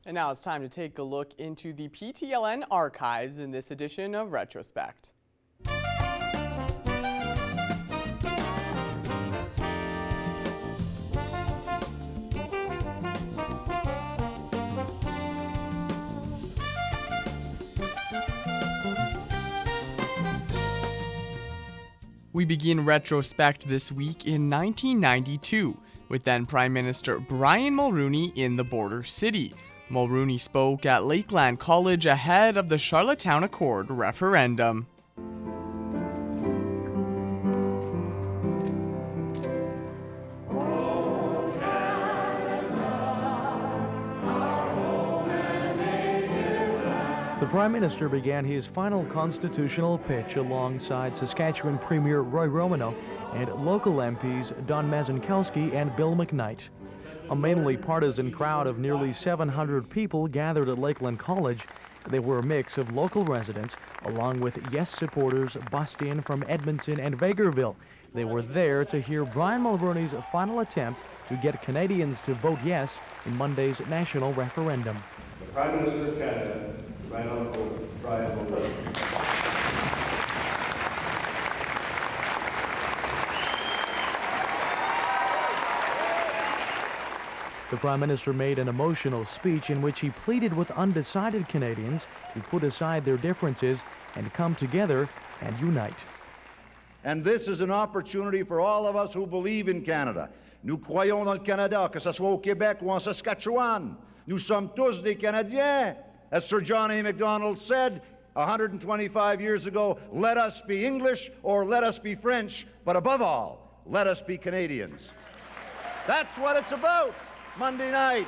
And now it's time to take a look into the PTLN archives in this edition of Retrospect. We begin Retrospect this week in 1992 with then Prime Minister Brian Mulroney in the border city. Mulroney spoke at Lakeland College ahead of the Charlottetown Accord referendum. The Prime Minister began his final constitutional pitch alongside Saskatchewan Premier Roy Romanow and local MPs Don Mazankowski and Bill McKnight. A mainly partisan crowd of nearly 700 people gathered at Lakeland College. They were a mix of local residents along with Yes supporters bussed in from Edmonton and Vegreville. They were there to hear Brian Mulroney's final attempt to get Canadians to vote yes in Monday's national referendum. The Prime Minister of Canada, Brian Mulroney. The Prime Minister made an emotional speech in which he pleaded with undecided Canadians to put aside their differences and come together and unite. And this is an opportunity for all of us who believe in Canada. Nous croyons dans le Canada, que ce soit au Québec ou en Saskatchewan. Nous sommes tous des Canadiens. As Sir John A. Macdonald said 125 years ago, let us be English or let us be French, but above all, let us be Canadians. That's what it's about. Monday night.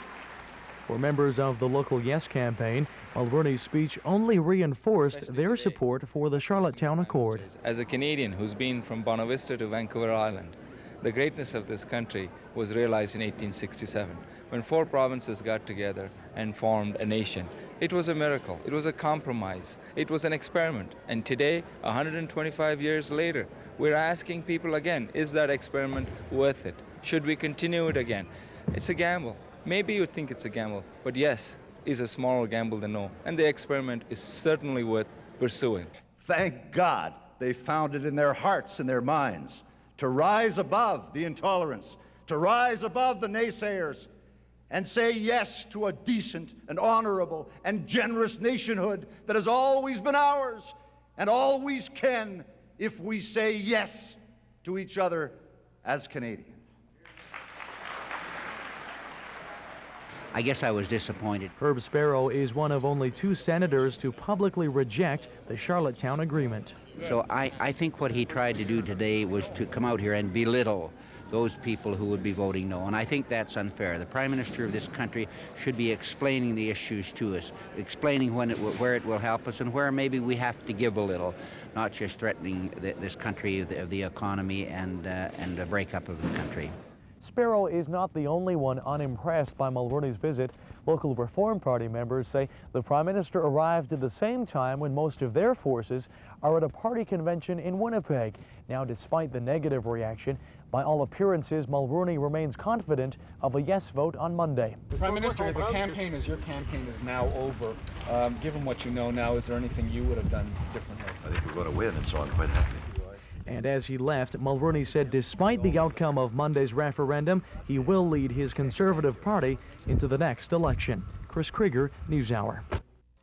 For members of the local Yes campaign, Mulroney's speech only reinforced their support for the Charlottetown Accord. As a Canadian who's been from Bonavista to Vancouver Island, the greatness of this country was realized in 1867 when 4 provinces got together and formed a nation. It was a miracle. It was a compromise. It was an experiment. And today, 125 years later, we're asking people again, is that experiment worth it? Should we continue it again? It's a gamble. Maybe you think it's a gamble, but yes, is a smaller gamble than no. And the experiment is certainly worth pursuing. Thank God they found it in their hearts and their minds to rise above the intolerance, to rise above the naysayers, and say yes to a decent and honorable and generous nationhood that has always been ours and always can if we say yes to each other as Canadians. I guess I was disappointed. Herb Sparrow is one of only 2 senators to publicly reject the Charlottetown Agreement. So I think what he tried to do today was to come out here and belittle those people who would be voting no, and I think that's unfair. The Prime Minister of this country should be explaining the issues to us, explaining where it will help us and where maybe we have to give a little, not just threatening this country of the economy and a breakup of the country. Sparrow is not the only one unimpressed by Mulroney's visit. Local Reform Party members say the Prime Minister arrived at the same time when most of their forces are at a party convention in Winnipeg. Now, despite the negative reaction, by all appearances, Mulroney remains confident of a yes vote on Monday. Prime Minister, your campaign is now over. Given what you know now, is there anything you would have done differently? I think we're going to win, and so I'm quite happy. And as he left, Mulroney said despite the outcome of Monday's referendum, he will lead his Conservative Party into the next election. Chris Krieger, NewsHour.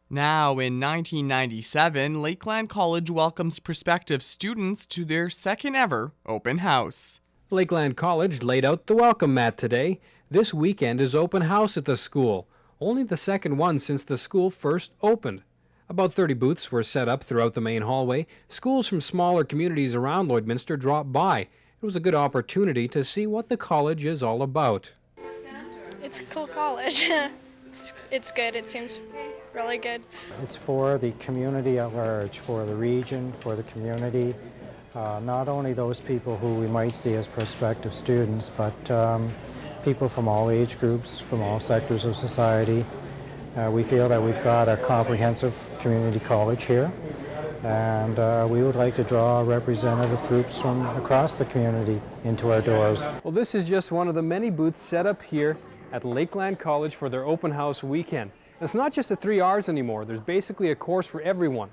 Now, in 1997, Lakeland College welcomes prospective students to their second ever open house. Lakeland College laid out the welcome mat today. This weekend is open house at the school, only the second one since the school first opened. About 30 booths were set up throughout the main hallway. Schools from smaller communities around Lloydminster dropped by. It was a good opportunity to see what the college is all about. It's a cool college. It's good. It seems really good. It's for the community at large, for the region, for the community. Not only those people who we might see as prospective students, but people from all age groups, from all sectors of society. We feel that we've got a comprehensive community college here, and we would like to draw representative groups from across the community into our doors. Well, this is just one of the many booths set up here at Lakeland College for their open house weekend. It's not just the 3 R's anymore. There's basically a course for everyone.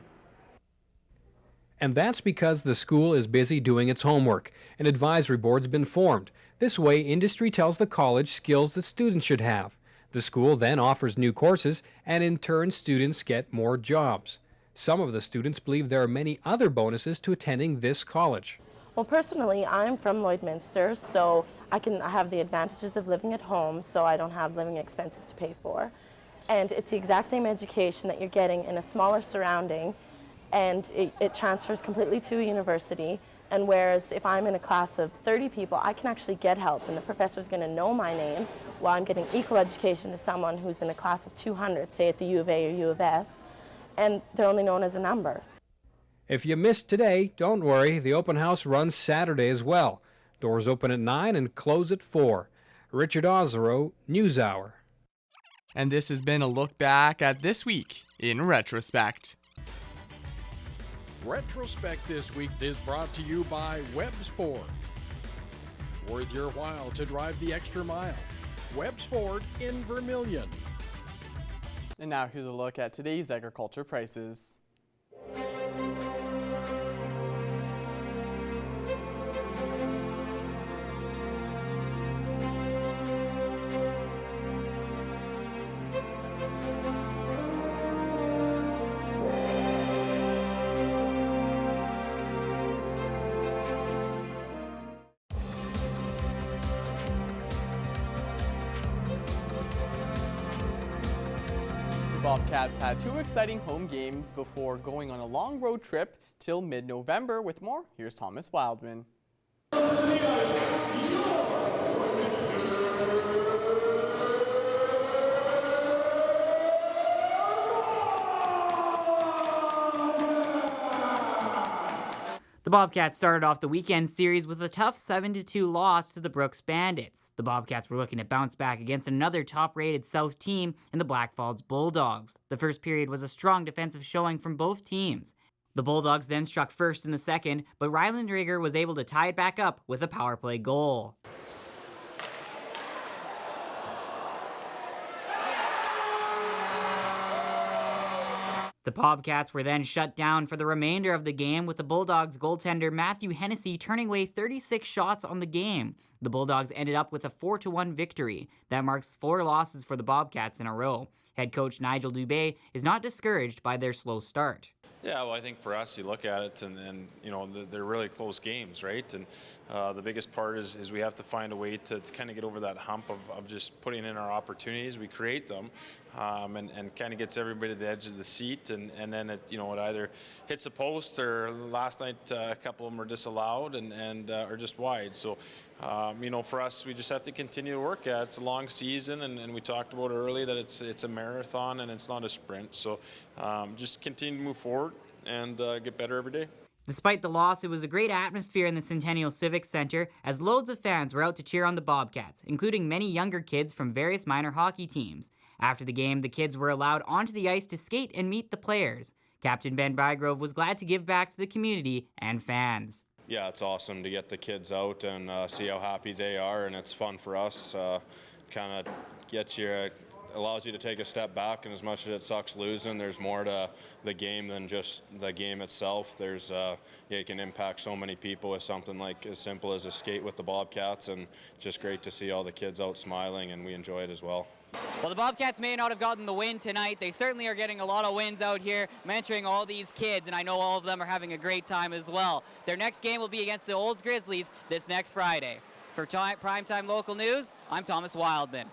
And that's because the school is busy doing its homework. An advisory board's been formed. This way, industry tells the college skills that students should have. The school then offers new courses, and in turn, students get more jobs. Some of the students believe there are many other bonuses to attending this college. Well, personally, I'm from Lloydminster, so I have the advantages of living at home, so I don't have living expenses to pay for. And it's the exact same education that you're getting in a smaller surrounding, and it transfers completely to a university. And whereas if I'm in a class of 30 people, I can actually get help, and the professor's going to know my name, while I'm getting equal education to someone who's in a class of 200, say at the U of A or U of S, and they're only known as a number. If you missed today, don't worry, the open house runs Saturday as well. Doors open at 9 and close at 4. Richard Ozero, NewsHour. And this has been a look back at this week in retrospect. Retrospect this week is brought to you by Webb's Ford. Worth your while to drive the extra mile. Webb's Ford in Vermilion. And now here's a look at today's agriculture prices. Bobcats had 2 exciting home games before going on a long road trip till mid-November. With more, here's Thomas Wildman. The Bobcats started off the weekend series with a tough 7-2 loss to the Brooks Bandits. The Bobcats were looking to bounce back against another top-rated South team in the Black Falls Bulldogs. The first period was a strong defensive showing from both teams. The Bulldogs then struck first in the second, but Ryland Rigger was able to tie it back up with a power play goal. The Bobcats were then shut down for the remainder of the game, with the Bulldogs goaltender Matthew Hennessy turning away 36 shots on the game. The Bulldogs ended up with a 4-1 victory. That marks 4 losses for the Bobcats in a row. Head coach Nigel Dubé is not discouraged by their slow start. Yeah, well, I think for us, you look at it and you know, they're really close games, right? And the biggest part is we have to find a way to kind of get over that hump of just putting in our opportunities. We create them and kind of gets everybody to the edge of the seat, and then it either hits a post, or last night a couple of them were disallowed and are just wide. So for us, we just have to continue to work at it. It's a long season, and we talked about early that it's a marathon and it's not a sprint. So just continue to move forward and get better every day. Despite the loss, it was a great atmosphere in the Centennial Civic Center as loads of fans were out to cheer on the Bobcats, including many younger kids from various minor hockey teams. After the game, the kids were allowed onto the ice to skate and meet the players. Captain Ben Bygrove was glad to give back to the community and fans. Yeah, it's awesome to get the kids out and see how happy they are, and it's fun for us. Kind of gets you, allows you to take a step back, and as much as it sucks losing, there's more to the game than just the game itself. There's it can impact so many people with something like as simple as a skate with the Bobcats, and just great to see all the kids out smiling, and we enjoy it as well. Well, the Bobcats may not have gotten the win tonight. They certainly are getting a lot of wins out here, mentoring all these kids, and I know all of them are having a great time as well. Their next game will be against the Olds Grizzlies this next Friday. For Primetime Local News, I'm Thomas Wildman.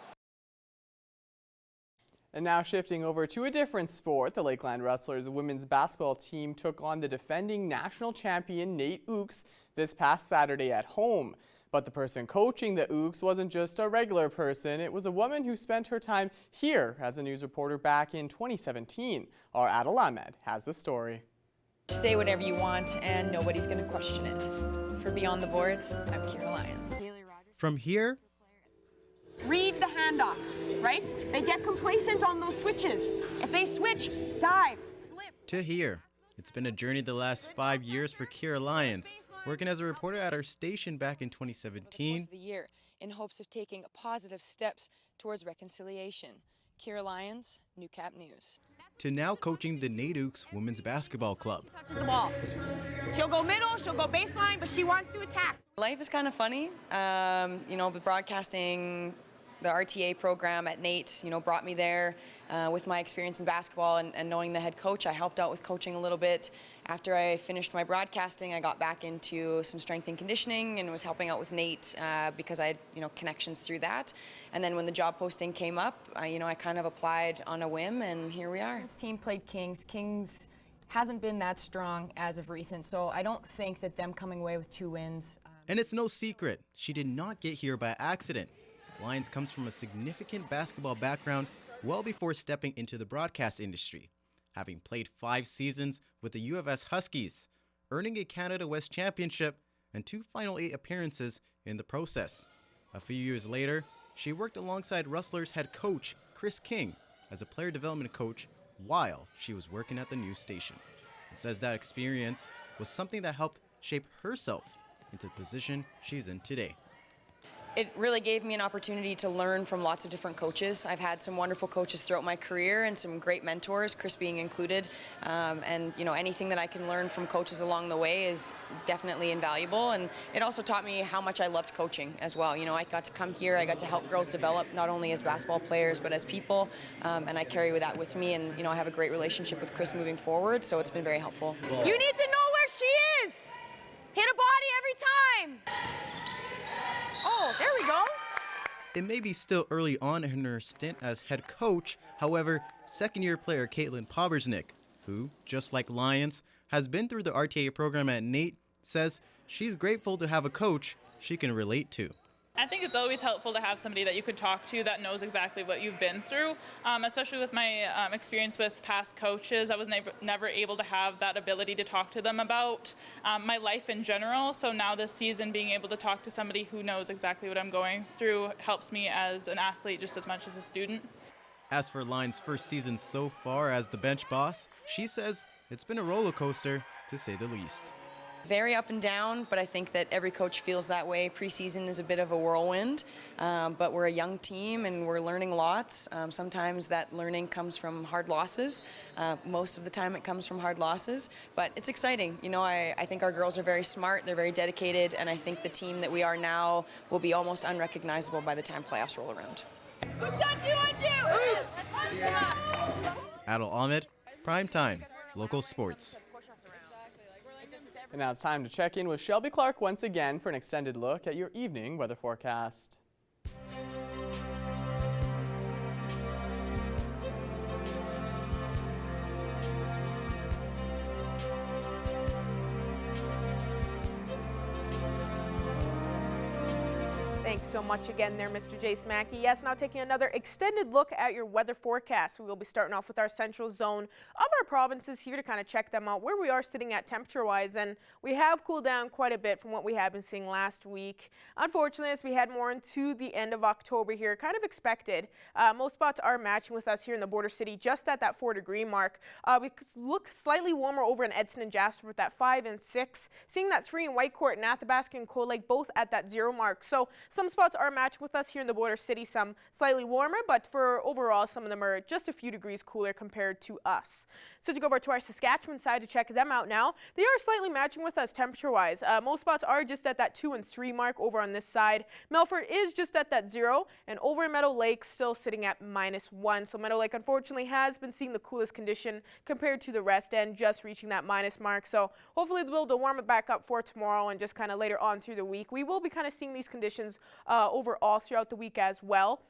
And now shifting over to a different sport, the Lakeland Wrestlers women's basketball team took on the defending national champion Nate Ooks this past Saturday at home. But the person coaching the Ooks wasn't just a regular person. It was a woman who spent her time here as a news reporter back in 2017. Our Adel Ahmed has the story. Say whatever you want and nobody's going to question it. For Beyond the Boards, I'm Kira Lyons. From here, read the handoffs, right? They get complacent on those switches. If they switch, dive, slip. to here. It's been a journey the last 5 years for Kira Lyons, working as a reporter at our station back in 2017. The year in hopes of taking positive steps towards reconciliation. Kira Lyons, Newcap News. To now coaching the Nadukes Women's Basketball Club. Touches the ball. She'll go middle, she'll go baseline, but she wants to attack. Life is kind of funny. With broadcasting, the RTA program at NAIT, brought me there with my experience in basketball and knowing the head coach. I helped out with coaching a little bit. After I finished my broadcasting, I got back into some strength and conditioning and was helping out with NAIT because I had, connections through that. And then when the job posting came up, I kind of applied on a whim, and here we are. This team played Kings. Kings hasn't been that strong as of recent, so I don't think that them coming away with 2 wins. And it's no secret, she did not get here by accident. Lyons comes from a significant basketball background well before stepping into the broadcast industry, having played 5 seasons with the U of S Huskies, earning a Canada West Championship and 2 Final 8 appearances in the process. A few years later, she worked alongside Rustlers head coach Chris King as a player development coach while she was working at the news station. It says that experience was something that helped shape herself into the position she's in today. It really gave me an opportunity to learn from lots of different coaches. I've had some wonderful coaches throughout my career and some great mentors, Chris being included. Anything that I can learn from coaches along the way is definitely invaluable. And it also taught me how much I loved coaching as well. I got to come here, I got to help girls develop not only as basketball players but as people. And I carry that with me. And I have a great relationship with Chris moving forward, so it's been very helpful. You need to know where she is. Hit a body every time. Oh, there we go. It may be still early on in her stint as head coach. However, second-year player Caitlin Pobersnick, who, just like Lyons, has been through the RTA program at NAIT, says she's grateful to have a coach she can relate to. I think it's always helpful to have somebody that you could talk to that knows exactly what you've been through, especially with my experience with past coaches. I was never able to have that ability to talk to them about my life in general. So now this season, being able to talk to somebody who knows exactly what I'm going through helps me as an athlete just as much as a student. As for Lyons' first season so far as the bench boss, she says it's been a roller coaster, to say the least. Very up and down, but I think that every coach feels that way. Preseason is a bit of a whirlwind, but we're a young team and we're learning lots. Sometimes that learning comes from hard losses. Most of the time it comes from hard losses, but it's exciting. I think our girls are very smart, they're very dedicated, and I think the team that we are now will be almost unrecognizable by the time playoffs roll around. Good shot, 2-on-2. Adil Ahmed, Primetime, local sports. And now it's time to check in with Shelby Clark once again for an extended look at your evening weather forecast. Thanks so much again there, Mr. Jace Mackey. Yes, now taking another extended look at your weather forecast. We will be starting off with our central zone of our provinces here to kind of check them out, where we are sitting at temperature-wise, and we have cooled down quite a bit from what we have been seeing last week. Unfortunately, as we head more into the end of October here, kind of expected. Most spots are matching with us here in the border city, just at that 4-degree mark. We look slightly warmer over in Edson and Jasper with that 5 and 6. Seeing that 3 in Whitecourt and Athabasca and Cold Lake both at that 0 mark. So some spots are matching with us here in the border city, some slightly warmer, but for overall, some of them are just a few degrees cooler compared to us. So to go over to our Saskatchewan side to check them out now, they are slightly matching with us temperature-wise. Most spots are just at that 2 and 3 mark over on this side. Melfort is just at that 0, and over in Meadow Lake still sitting at -1. So Meadow Lake unfortunately has been seeing the coolest condition compared to the rest and just reaching that minus mark. So hopefully they'll be able to warm it back up for tomorrow and just kind of later on through the week. We will be kind of seeing these conditions overall throughout the week as well.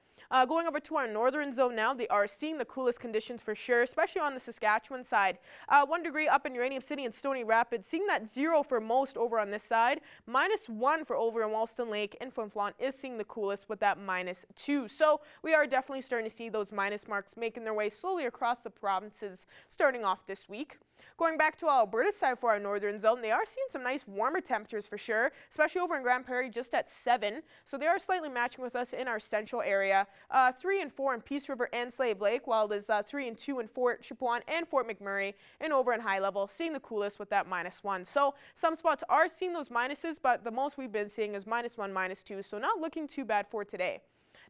Going over to our northern zone now, they are seeing the coolest conditions for sure, especially on the Saskatchewan side. 1 degree up in Uranium City and Stony Rapids, seeing that 0 for most over on this side, -1 for over in Walston Lake, and Flin Flon is seeing the coolest with that -2. So we are definitely starting to see those minus marks making their way slowly across the provinces starting off this week. Going back to Alberta side for our northern zone, they are seeing some nice warmer temperatures for sure, especially over in Grand Prairie just at 7. So they are slightly matching with us in our central area. 3 and 4 in Peace River and Slave Lake, while it is 3 and 2 in Fort Chipewyan and Fort McMurray, and over in High Level, seeing the coolest with that -1. So some spots are seeing those minuses, but the most we've been seeing is -1, -2, so not looking too bad for today.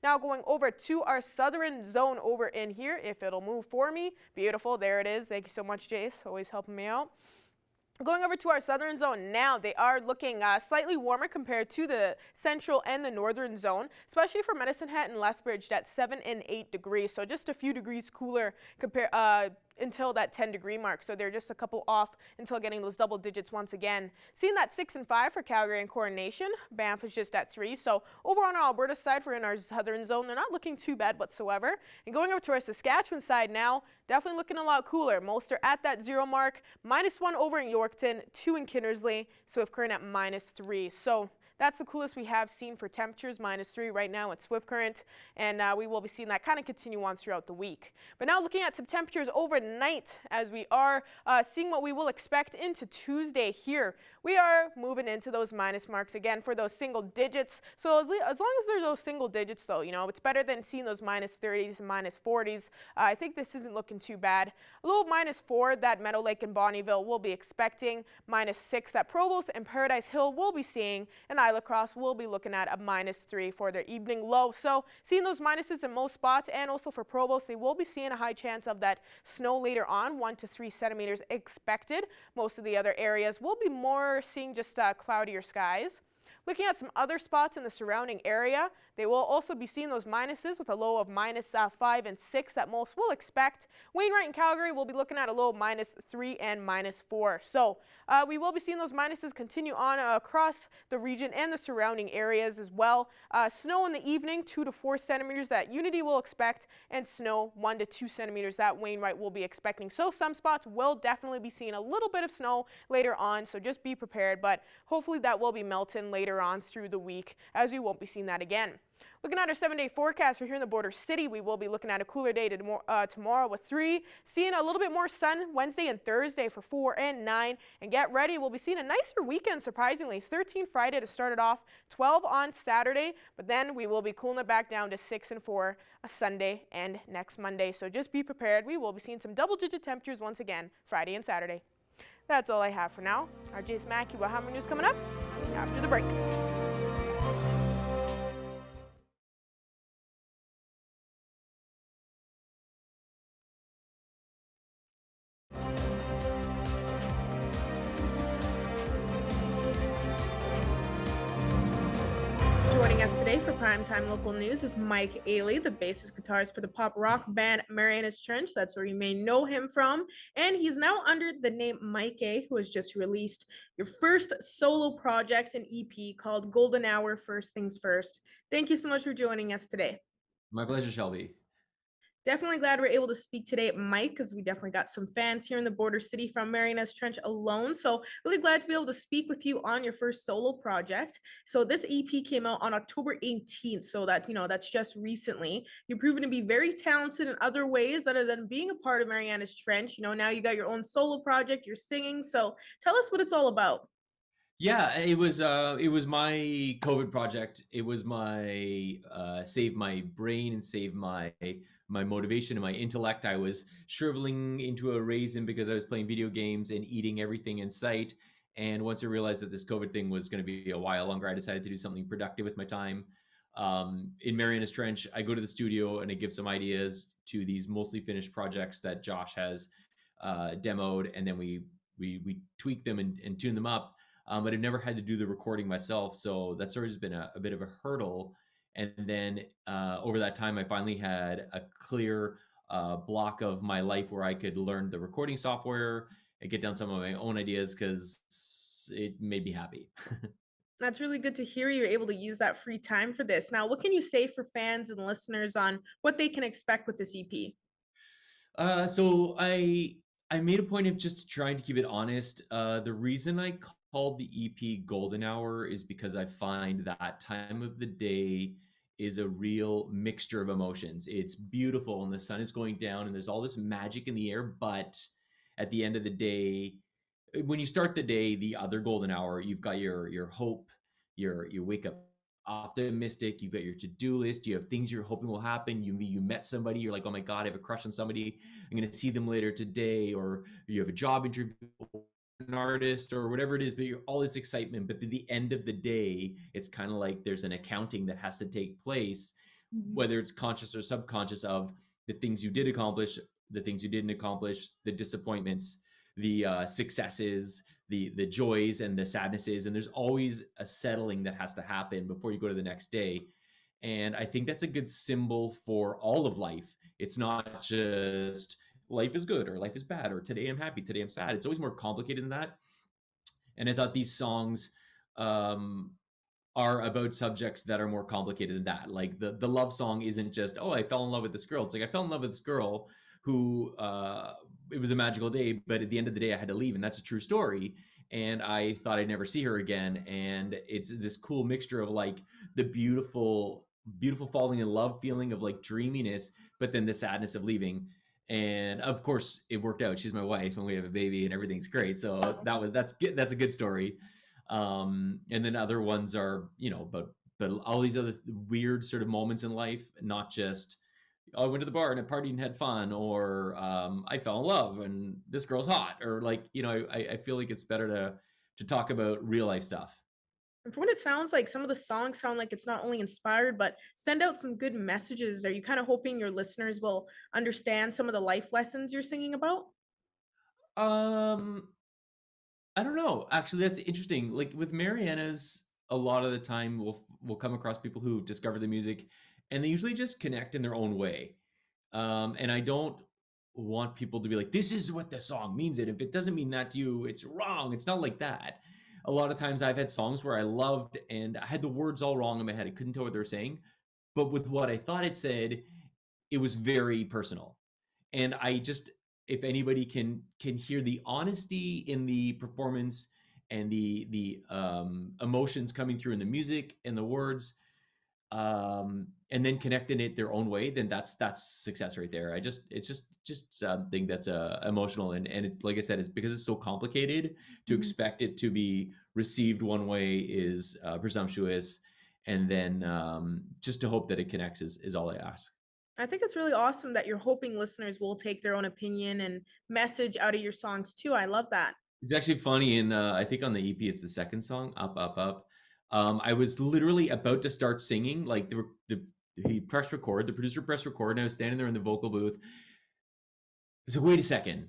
Now going over to our southern zone over in here, if it'll move for me. Beautiful, there it is. Thank you so much, Jace, always helping me out. Going over to our southern zone now, they are looking slightly warmer compared to the central and the northern zone, especially for Medicine Hat and Lethbridge at 7 and 8 degrees. So just a few degrees cooler until that 10-degree mark. So they're just a couple off until getting those double digits once again. Seeing that 6 and 5 for Calgary and Coronation. Banff is just at 3. So over on our Alberta side, for in our southern zone, they're not looking too bad whatsoever. And going over to our Saskatchewan side now, definitely looking a lot cooler. Most are at that 0 mark. -1 over in Yorkton, 2 in Kinnersley, Swift Current at -3. So that's the coolest we have seen for temperatures, -3 right now at Swift Current, and we will be seeing that kind of continue on throughout the week. But now looking at some temperatures overnight, as we are seeing what we will expect into Tuesday here. We are moving into those minus marks again for those single digits. So as long as there's those single digits, though, you know, it's better than seeing those -30s and -40s. I think this isn't looking too bad. A little -4 that Meadow Lake and Bonnyville will be expecting, -6 that Provost and Paradise Hill will be seeing, and Isla Cross will be looking at a -3 for their evening low. So seeing those minuses in most spots, and also for Provost, they will be seeing a high chance of that snow later on, 1 to 3 centimeters expected. Most of the other areas will be more seeing just cloudier skies. Looking at some other spots in the surrounding area, they will also be seeing those minuses with a low of -5 and 6 that most will expect. Wainwright and Calgary will be looking at a low of -3 and -4. So we will be seeing those minuses continue on across the region and the surrounding areas as well. Snow in the evening, 2 to 4 centimeters that Unity will expect, and snow 1 to 2 centimeters that Wainwright will be expecting. So some spots will definitely be seeing a little bit of snow later on, so just be prepared, but hopefully that will be melting later on through the week, as we won't be seeing that again. Looking at our 7-day forecast for here in the Border City, we will be looking at a cooler day tomorrow with 3, seeing a little bit more sun Wednesday and Thursday for 4 and 9, and get ready, we'll be seeing a nicer weekend surprisingly. 13 Friday to start it off, 12 on Saturday, but then we will be cooling it back down to 6 and 4 a Sunday and next Monday. So just be prepared, we will be seeing some double-digit temperatures once again Friday and Saturday. That's all I have for now. Our Jace Mackey will have more news coming up after the break. Joining us today for Primetime Local News is Mike Ailey, the bassist guitarist for the pop rock band Marianas Trench. That's where you may know him from. And he's now under the name Mike A, who has just released your first solo project, an EP called Golden Hour, First Things First. Thank you so much for joining us today. My pleasure, Shelby. Definitely glad we're able to speak today, Mike, because we definitely got some fans here in the Border City from Marianas Trench alone. So really glad to be able to speak with you on your first solo project. So this EP came out on October 18th. So that, you know, that's just recently. You've proven to be very talented in other ways other than being a part of Marianas Trench. You know, now you got your own solo project, you're singing. So tell us what it's all about. Yeah, it was my COVID project. It was my save my brain and save my motivation and my intellect. I was shriveling into a raisin because I was playing video games and eating everything in sight. And once I realized that this COVID thing was going to be a while longer, I decided to do something productive with my time. In Marianas Trench, I go to the studio and I give some ideas to these mostly finished projects that Josh has demoed, and then we tweak them and tune them up. But I've never had to do the recording myself, so that's always been a bit of a hurdle. And then over that time, I finally had a clear block of my life where I could learn the recording software and get down some of my own ideas because it made me happy. That's really good to hear you're able to use that free time for this. Now, what can you say for fans and listeners on what they can expect with this EP? So I made a point of just trying to keep it honest. The reason I called the EP Golden Hour is because I find that time of the day is a real mixture of emotions. It's beautiful and the sun is going down and there's all this magic in the air, but at the end of the day, when you start the day, the other golden hour, you've got your hope, you wake up optimistic, you've got your to-do list, you have things you're hoping will happen, you met somebody, you're like, oh my god, I have a crush on somebody, I'm going to see them later today, or you have a job interview, an artist, or whatever it is, but you're all this excitement. But at the end of the day, it's kind of like there's an accounting that has to take place whether it's conscious or subconscious, of the things you did accomplish, the things you didn't accomplish, the disappointments, the successes, the joys and the sadnesses. And there's always a settling that has to happen before you go to the next day. And I think that's a good symbol for all of life. It's not just life is good or life is bad or today I'm happy, today I'm sad. It's always more complicated than that. And I thought these songs are about subjects that are more complicated than that. Like the love song isn't just, oh, I fell in love with this girl. It's like, I fell in love with this girl who it was a magical day, but at the end of the day I had to leave, and that's a true story. And I thought I'd never see her again. And it's this cool mixture of like the beautiful falling in love feeling of like dreaminess, but then the sadness of leaving. And of course it worked out. She's my wife and we have a baby and everything's great. So that's good. That's a good story. And then other ones are, but all these other weird sort of moments in life, not just, oh, I went to the bar and I partied and had fun, or I fell in love and this girl's hot, or like, I feel like it's better to talk about real life stuff. And from what it sounds like, some of the songs sound like it's not only inspired, but send out some good messages. Are you kind of hoping your listeners will understand some of the life lessons you're singing about? Um, I don't know. Actually, that's interesting. Like with Mariana's, a lot of the time we'll come across people who discover the music, and they usually just connect in their own way. And I don't want people to be like, this is what the song means. And if it doesn't mean that to you, it's wrong. It's not like that. A lot of times I've had songs where I loved and I had the words all wrong in my head. I couldn't tell what they were saying. But with what I thought it said, it was very personal. And I just, if anybody can hear the honesty in the performance and the emotions coming through in the music and the words, and then connecting it their own way, then that's success right there. It's just something that's emotional, and it, like I said, it's because it's so complicated. To expect it to be received one way is presumptuous, and then just to hope that it connects is all I ask. I think it's really awesome that you're hoping listeners will take their own opinion and message out of your songs too. I love that. It's actually funny, and I think on the EP it's the second song, Up Up Up. I was literally about to start singing, like he pressed record, the producer pressed record, and I was standing there in the vocal booth. I said, wait a second,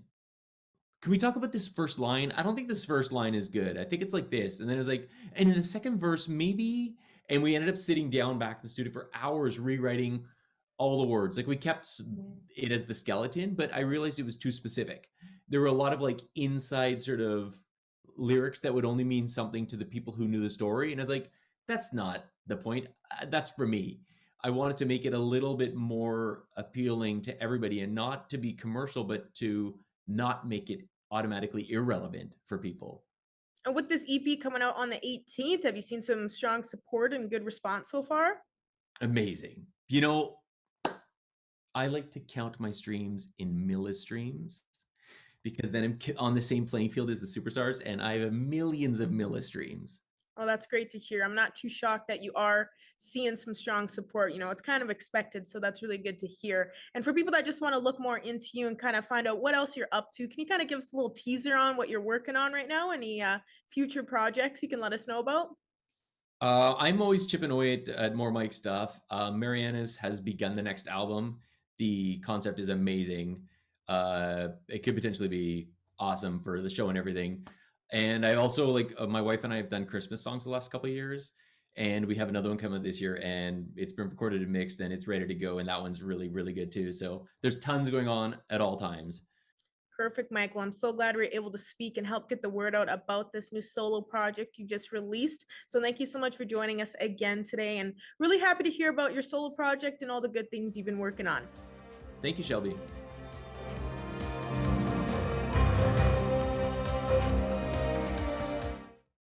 can we talk about this first line? I don't think this first line is good. I think it's like this. And then it was like, and in the second verse, maybe, and we ended up sitting down back in the studio for hours rewriting all the words. Like we kept it as the skeleton, but I realized it was too specific. There were a lot of like inside sort of lyrics that would only mean something to the people who knew the story. And I was like, that's not the point. That's for me. I wanted to make it a little bit more appealing to everybody, and not to be commercial, but to not make it automatically irrelevant for people. And with this EP coming out on the 18th, have you seen some strong support and good response so far? Amazing. I like to count my streams in millistreams, because then I'm on the same playing field as the superstars, and I have millions of millistreams. Oh, that's great to hear. I'm not too shocked that you are seeing some strong support. It's kind of expected, so that's really good to hear. And for people that just want to look more into you and kind of find out what else you're up to, can you kind of give us a little teaser on what you're working on right now? Any future projects you can let us know about? I'm always chipping away at more Mike stuff. Mariana's has begun the next album. The concept is amazing. It could potentially be awesome for the show and everything. And I also my wife and I have done Christmas songs the last couple of years, and we have another one coming this year, and it's been recorded and mixed and it's ready to go. And that one's really, really good too. So there's tons going on at all times. Perfect, Michael. I'm so glad we were able to speak and help get the word out about this new solo project you just released. So thank you so much for joining us again today, and really happy to hear about your solo project and all the good things you've been working on. Thank you, Shelby.